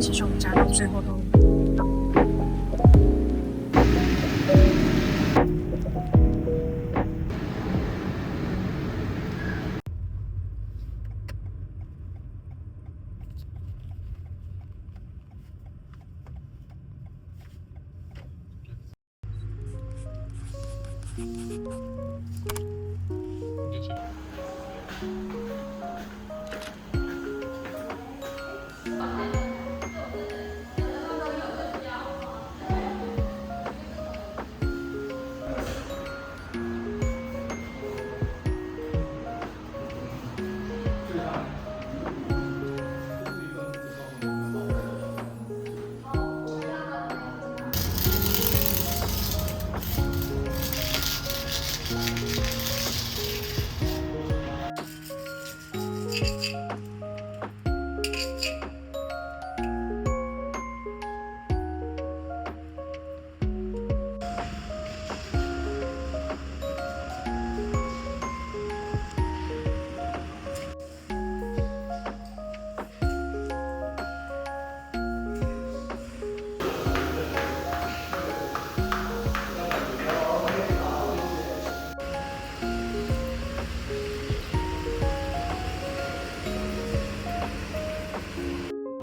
其实我们家到最后都。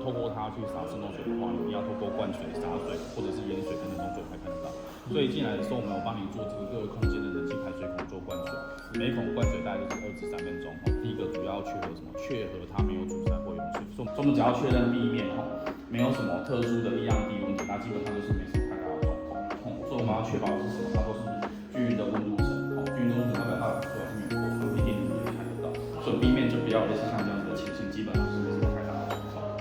透过它去洒渗透水的话，你要透过灌水、洒水或者是盐水等等种水才看得到。所以进来的时候，我们有帮你做这个各个空间的冷气排水孔做灌水，每孔灌水大概就是2至3分钟。第一个主要确核什么？确核它没有阻塞或涌水。所以我们只要确认地面没有什么特殊的异样低温，那基本上就是没什么太大的状况。所以我们要确保的是什么？它都是均匀的温度层。均匀的温度层代表它的水没有过热，一点点就可以看得到。所以地面就不要类似像这样子的情形，基本上是没什么太大的状况。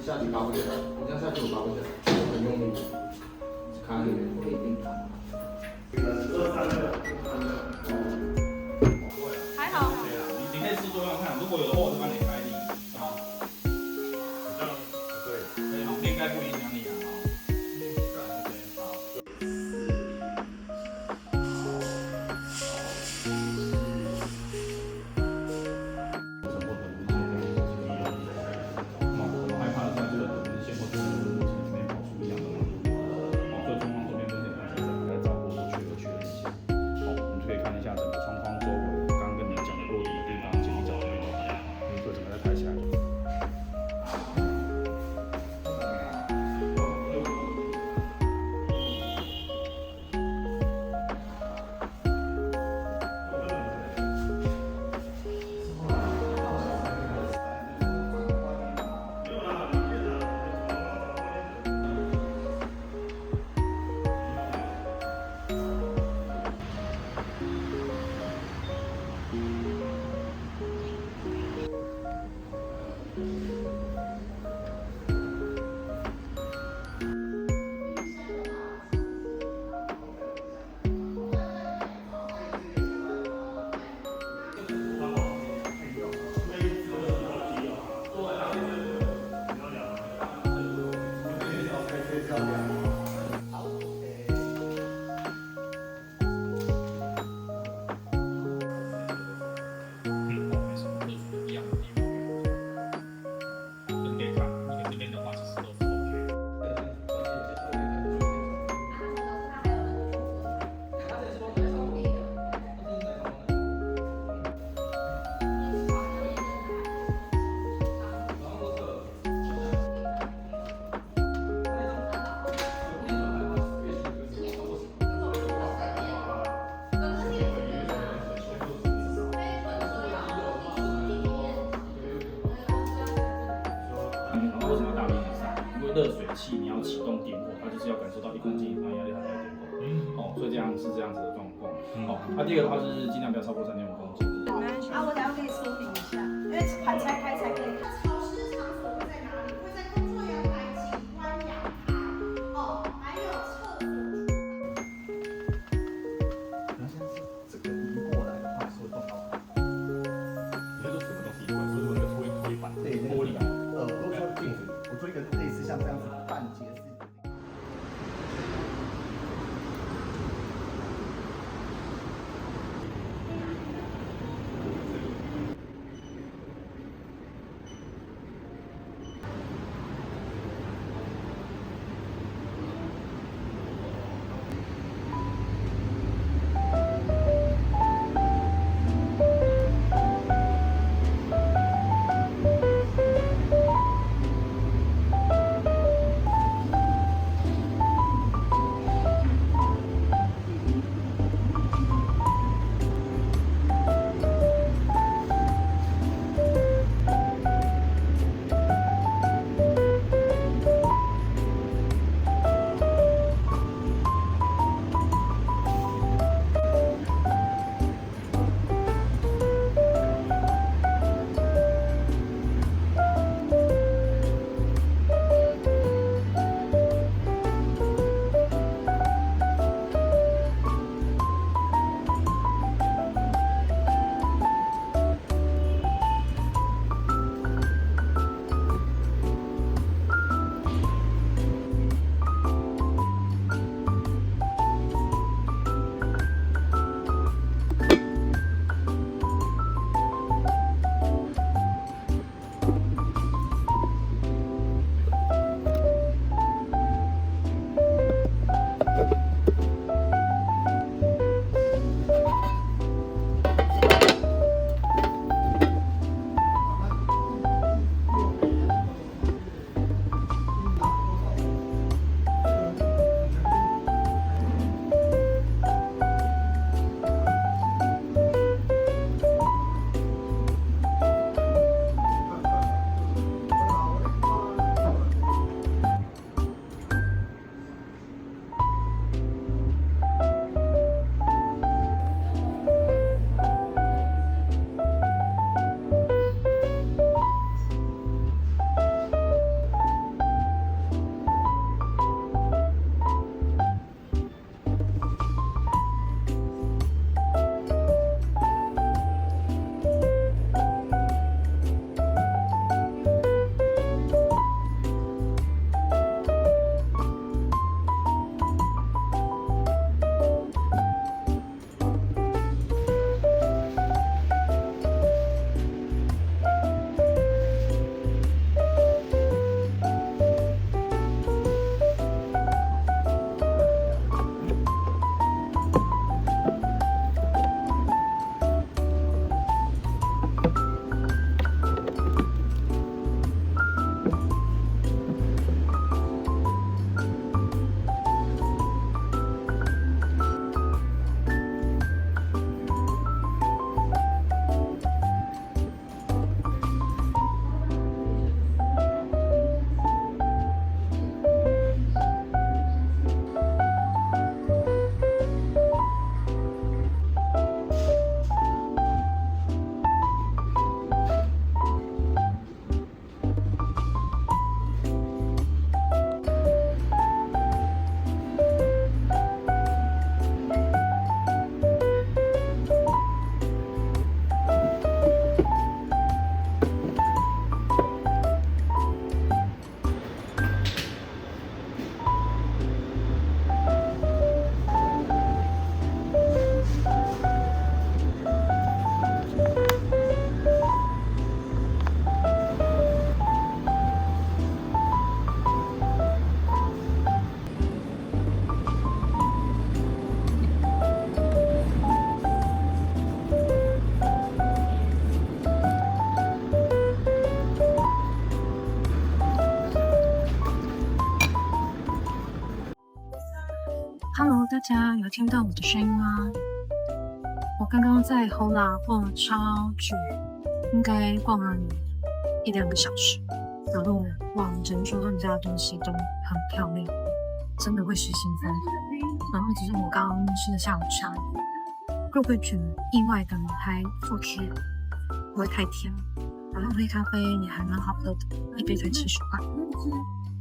下去拔不下来，你这样下去我拔不下来，我很用力，卡里面会硬卡。还好。对啊，你可以试做看看，如果有的话我就帮你开力啊。对，可以好，应该不影响你啊。为什么要大力以上？因为热水器你要启动点火，它就是要感受到1公斤以上压力才会点火。这样是这样子的状况。好，那第二个的话是尽量不要超过3.5公斤。啊，我等下可以说明一下，因为盘拆开才可以。潮湿场所会在哪里？会在工作阳台、景观阳台，哦，还有厕所。那现在是这个移过来的话，是会动到哪？你说什么东西移过来？所以说那个推板，对，玻璃板。如果说镜子，我做一个类似像这样子半截式。Hello， 大家有听到我的声音吗？我刚刚在侯拉逛了超久，应该逛了1-2个小时。然后哇，只能说他们家的东西都很漂亮，真的会失心疯。然后其实我刚刚吃的下午茶，肉桂卷意外的还不甜，不会太甜，然后黑咖啡也还蛮好喝的，一杯才70块。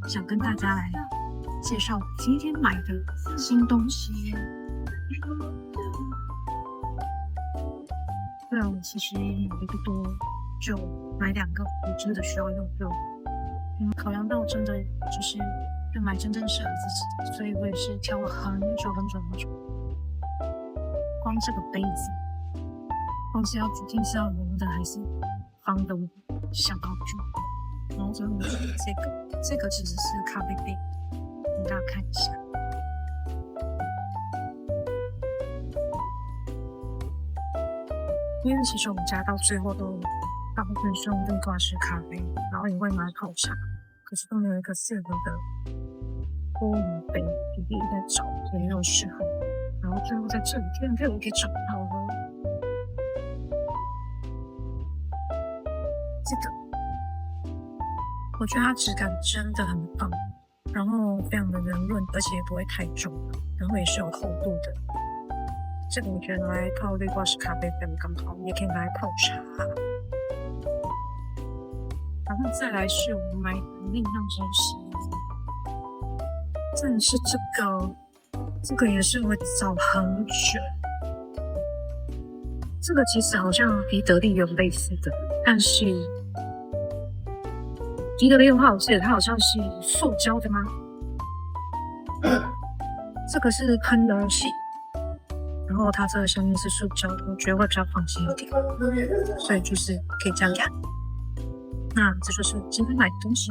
想跟大家来介绍今天买的新东西。不然我其实买的不多，就买2个我真的需要用就。考量到真的就是要买真正适合自己的，所以我也是挑了很久。光这个杯子，光是要煮进是要揉的还是方的，想好久。然后最后是这个其实是咖啡杯，给大家看一下。因为其实我们家到最后都大部分是用这个挂式咖啡，然后也会买泡茶，可是都没有一个适合的玻璃杯，一直在找也没有适合，然后最后在这里天我给找到了这个，我觉得它质感真的很棒，然后非常的圆润，而且也不会太重，然后也是有厚度的。这个我觉得拿来泡绿挂式咖啡非常刚好，也可以拿来泡茶。然后再来是我买的另一样东西，再来是这个也是我找很久。这个其实好像彼得利有类似的，但是彼得利的话，我记得它好像是塑胶的吗？这个是喷的器。然后它这个上面是塑胶的，我觉得会比较放心一点，所以就是可以这样看。那这就是今天买的东西。